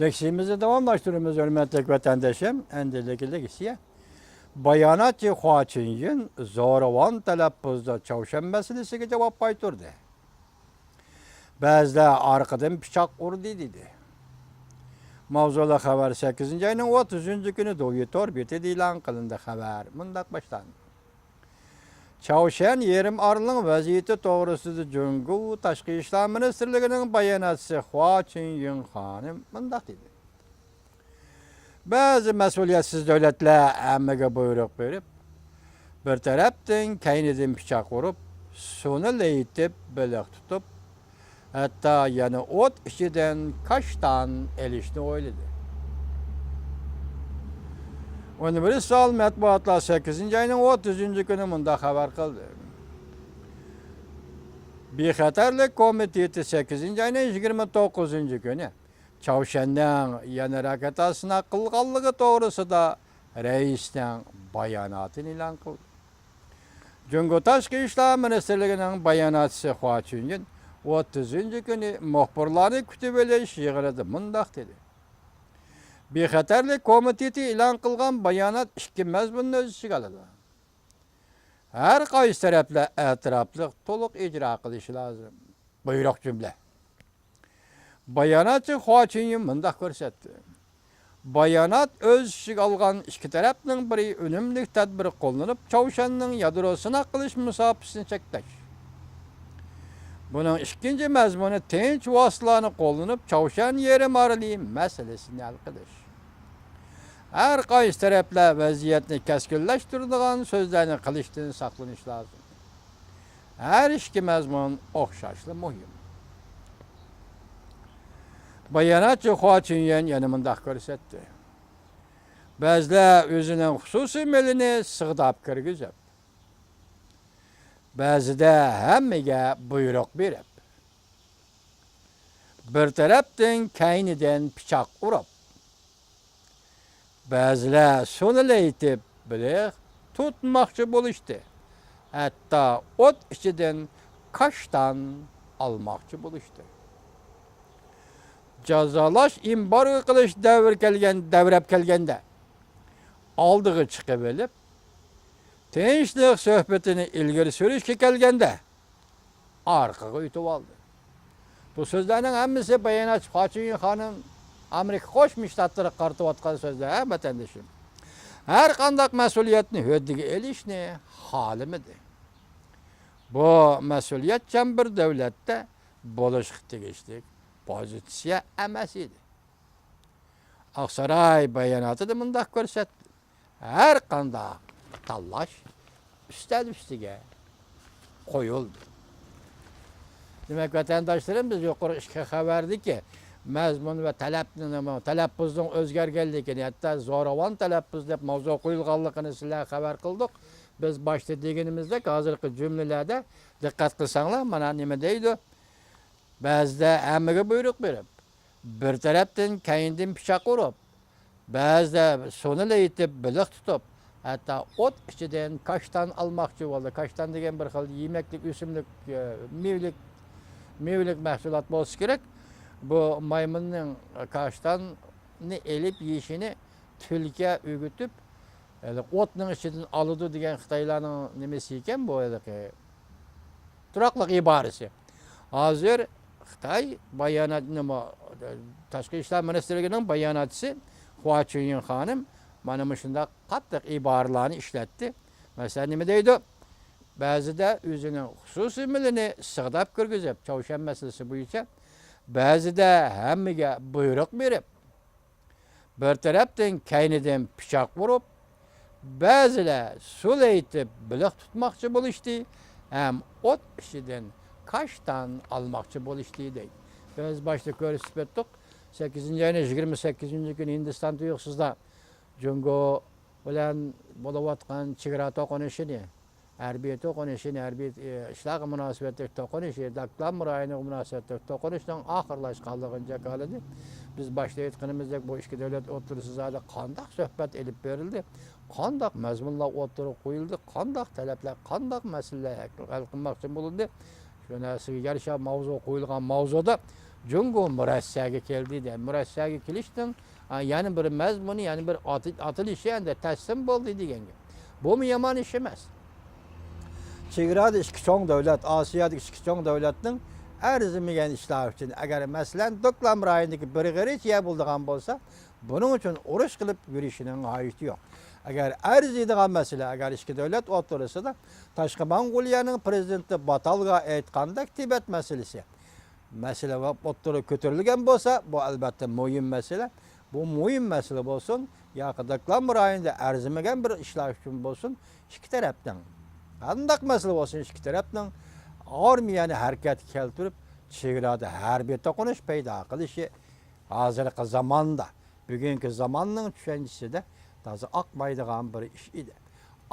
Leksimizi devamlaştırıyoruz hürmetli vatandaşım. Endelikli kişiye. Bayanatçı Huaçin'in zoravan telaffuzda çavuşan meselesiga cevap qaytardı. Bazıda arkadan bıçak vurdu dedi. Mavzula haber 8. ayının 30. günü doyutor biti ilan kılındı haber. Mundak başlandı. Çavuşan yerim arılığın vaziyeti doğrusuzu Cungu Taşkı İşler Ministerliğinin bayanatçısı Huaçin Hanım mundak dedi. Bazı mesuliyetsiz devletler emmege buyruk verip, bir taraftan kaynidin bıçak vurup, sonu leyitip, bölük tutup, hatta yani ot içiden kaçtan elişini oyladı. Universal Matbuatlar 8. ayının 30. günü munda haber kıldı. Bexatarlik Komiteti 8. ayının 29. günü Çavuşan'dan yana raketasına kılgallığı doğrusu da reisten bayanatını ilan kıldı. Cungu Taşkı İşler Ministerliğinin bayanatçısı Huaçin'in 30. günü muhbirlerini kütübeleş yığırdı mundak dedi. Bexatarlik Komiteti ilan kılgan bayanat iki mezmunun öz içine aldı. Her qaysı tarafla etraflık toluk icra kılışı lazım. Buyruq cümle. Bayanatçı Huaçin'in mındak görsetti. Bayanat öz içine algan iki tarafның biri önümlük tedbiri kollanıp Çavuşan'ın yadrosuna kılış müsabısını çektiş. Bunun ikinci mezmunu tinç vasılarını kollanıp Çavuşan yerim arılayım meselesini alkılış. Her qaysı tarafla vaziyetini keskinleştirdiğin sözlerini kılıçtığın saklanış lazım. Her iki mezmun okşaşlı mühim. Bayanatçı Huaçin'in yanımında görsetti. Bazılar özünün hususi melini sığdap kırgızıp, bazı da hemmege buyruk verip, bir taraftan kayniden bıçak vurup, bazılar sonuyla itip bilek tutmakçı buluştu. Hatta ot içinden kaçtan almakçı buluştu. Cazalaş imbar kılıç devrep kelgende aldığı çıkıp elip tinçlik söhbetini ilgili sürüşke kelgende arkaga ütüp aldı. Bu sözlerin hemmisi bayanatçı Huaçin Hanım Amerika Qo'shma Shtatları qartıp atkan sözler vatandaşım. Her kandak mesuliyetini höddige elişni halimidi. Bu mesuliyetçen bir devlette boluşuk tegişlik pozisiya emas edi. Aksaray bayanatı da mındak görsetdi. Her kandak tallaş üstel üstüge koyuldu. Demek vatandaşlarım biz yukarı işe haberdi ki mezmun ve talaffuzun özgergenligini hatta zoravan talaffuz deb mavzu qo'yilganligini sizlarga xabar qildik. Biz başta deganimizda hozirgi jumlalarda diqqat qilsanglar mana nima deydi? Ba'zida hammaga buyruq berib, bir tarafdan kayindan pichoq urib, ba'zida sonila yetib biliq tutib, hatta ot ichidan kashtan almoqchi bo'ldi. Kashtan degan bir xil yemeklik, o'simlik, mevlik mahsulot bo'lsa kerak. Bu maymunun kaştanını elip yiyişini tülke ügütüp otның içinden alıdı degan Xitaylarning nimasi ekan bu turaqliq ibarasi. Hozir Xitoy bayonot nima Tashqi ishlar ministrligining bayonotchisi Huaçin Hanım mana shunday qattiq iboralarni ishlatdi. Masalan nima deydi? Ba'zida o'zining xususiy milini sig'dab kirgizib, Çavuşan masalasi bo'yicha ba'zida hammaga buyruq berib, bir tarafdan kayniden pichoq urib, ba'zilar suv aytib biliq tutmoqchi bo'lishdi, ham ot ichidan kashtan almoqchi bo'lishdi deydi. Biz boshda ko'rsatib o'tdik. 8-ayning 28-kuni Hindiston tuyuqsizda Jungo bilan bo'layotgan chegara to'qnashishini harbiy to'qnashishni, harbiy ishlar munosabatda to'qnashish, Daklam rayoni munosabatda to'qnashishdan oxirlashganligiga qoldi. Biz boshda aytganimizdek bu ikki davlat o'rtasida qanday suhbat elib berildi, qanday mazmunlar o'tirib qo'yildi, qanday talablar, qanday masalalar hal qilmoqchi bo'lindi. Shu narsaga yarasha mavzu qo'yilgan mavzuda Jungo murassaga keldi de. Murassaga kelishtin yani bir mezmunu yani bir atılışı yani teslim oldu degenge. Bu mu yaman iş emas? Chegarada ikki cho'ng davlat, Osiyodagi ikki cho'ng davlatning arzimigan ishlar uchun agar masalan Doklam rayonidagi bir g'irichiya bo'ladigan bo'lsa, buning uchun urush qilib yurishining hojati yo'q. Agar arziydigan masala, agar ikki davlat o'rtasida Tashqi Mong'oliyaning prezidenti Batalga aytgandek Tibet masalasi masala va o'rtaga ko'tarilgan bo'lsa, bu albatta muhim masala. Bu muhim masala bo'lsin, yoki Doklam rayonida arzimagan bir ishlar uchun bo'lsin, ikki tarafdan qandaq masala bo'lsin, ikki tarafning armiyani harakatga keltirib, chegarada harbiy to'qinish paydo qilishi hozirgi zamonda, bugungi zamonning tushanchisida toza oqmaydigan bir ish edi.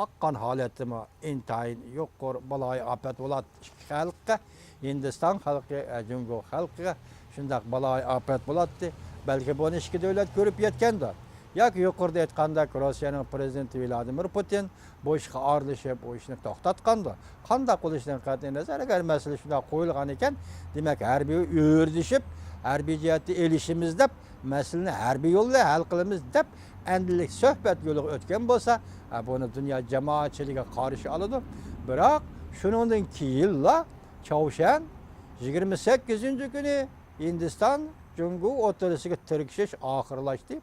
Oqqan holatimi intayin yuqori baloyi ofat bo'ladi xalqqa, Hindiston xalqi, Jungo xalqiga shundaq baloyi ofat bo'ladi. Balki buni ikki davlat ko'rib yetgandir. Yoki yuqorida aytganda Rossiyaning prezidenti Vladimir Putin bu ishga aralashib, bu ishni to'xtatgandi. Qanday qilishidan qat'iy nazar, agar masala shunday qo'yilgan ekan, demak harbiy o'rdishib, harbiy jihatda elishimiz deb, masalani harbiy yo'lda hal qilamiz deb, endilik suhbat yo'liga o'tgan bo'lsa, buni dunyo jamoatchiligiga qarshi oladi. Biroq shuningdan keyinla Chavshan 28-kuni Hindiston Jungo o'rtasiga tirkishish oxirlashdi.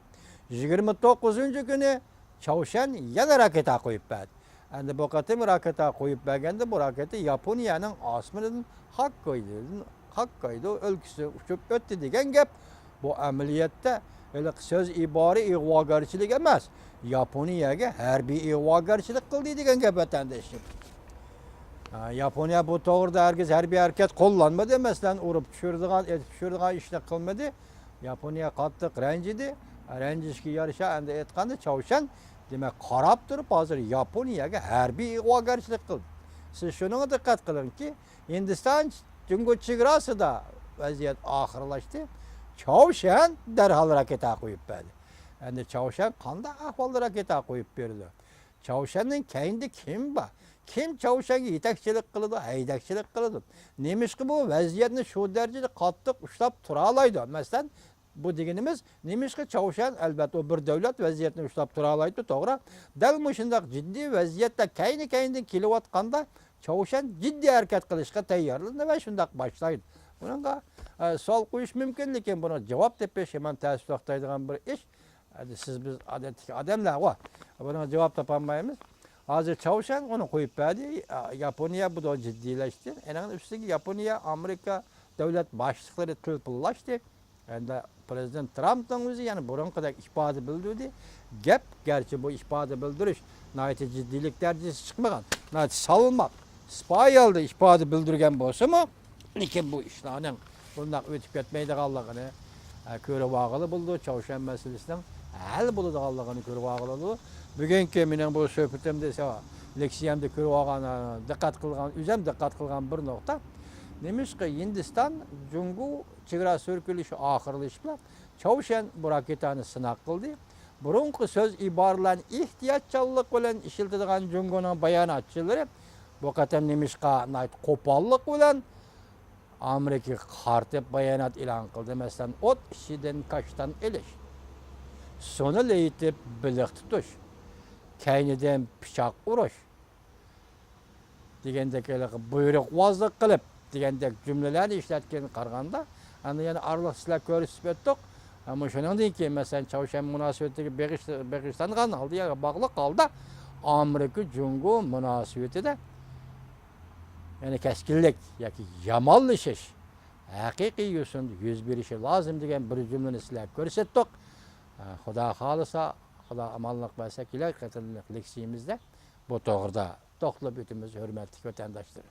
29-kuni Chavshan yana raketa qo'yib berdi. Endi bu qatim raketa qo'yib berganda bu raketa Yaponiyaning osmonidan Hokkaido o'lkasi uchib o'tdi degan gap. Bu amaliyotda so'z ibora ig'vogarchilik emas, Yaponiyaga harbiy ig'vogarchilik qildi degan gap vatandoshlar. Yaponiya bu to'g'rida hargiz harbiy harakat qo'llanmadi, masalan, urib tushirdigan ishni qilmadi. Yaponiya qattiq ranjidi. Ranjishga yarasha endi aytganda Chavshan demak qarab turib hozir Yaponiyaga harbiy ig'vogarchilik qildi. Siz shunga diqqat qilingki, Hindiston Jungo chegarasida vaziyat oxirlashdi. Chavshan darhol raketa qo'yib berdi. Endi Chavshan qanday ahvolda raketa qo'yib berdi? Chavshanning keyinda kim bor? Kim Chavshanga yetakchilik qiladi, haydakchilik qiladi? Nemishki bu vaziyatni shu darajada qattiq ushlab tura oladi. Masalan, bu deganimiz nemishki Chavshan albatta bir davlat vaziyatni ushlab tura oladi, to'g'ri. Dal shundaq jiddiy vaziyatda kayni-kaynidan kelayotganda Chavshan jiddiy harakat qilishga tayyorlanadi va shundaq boshlaydi. Bunga savol qo'yish mumkin, lekin buni javob tepish ham ta'sirlaydigan bir ish. Siz biz odatdagi odamlar va buni javob topolmaymiz. Hozir Chavshan uni qo'yib berdi. Yaponiya bu da jiddiylashdi. Endi ustiga Yaponiya, Amerika davlat boshliqlari tilpillashdi. Endi prezident Trumpning o'zi yana burunqidek ifoda bildirdi. Gap garchi bu ifoda bildirish nihoyat jiddiylik darajasi chiqmagan. Nihoyat salmoq, spoyalda ifoda bildirgan bo'lsa-mu, lekin bu ishlarning bundoq o'tib ketmaydiganligini ko'rib olg'ili bo'ldi. Chavshan masalasining hal bo'ladiganligini ko'rib olg'ili. Bugungi mening bu suhbatimda esa leksiyamda ko'rib olgan, diqqat qilgan bir nuqta. Nemishki Hindiston Jungo chegarasi o'rkilishi oxirlashi bilan Chavshan bu raketani sinab qildi. Burunqi so'z iboralarni ehtiyotchanlik bilan ishiladigan Jungoning bayonotchilari bu qatam nemishqa qo'pollik bilan Amerikaga qarshi bayonot e'lon qildi. Masalan, o't ishidan qashdan elish, soni leytib biliq tutish, kaynidan pichoq urish degandek buyruqvozlik qilib degandek jumlalarni ishlatgan qaraganda, ana yana aralashishlar ko'rsatib o'tdik. Ammo shuningdek keyin masalan Chavshan munosabatiga beg'ishlangan holda bog'liq holda Amerika Jungo munosabatida yani keskinlik yoki yomonlashish haqiqiy yo'sinda yuz berishi lozim degan bir jumlani sizlarga ko'rsatdik. Xudo xolisa, Xudo amonlik bersa kelar qatorliq leksiyamizda bu to'g'rida to'xtalib o'tamiz, hurmatli vatandoshlar.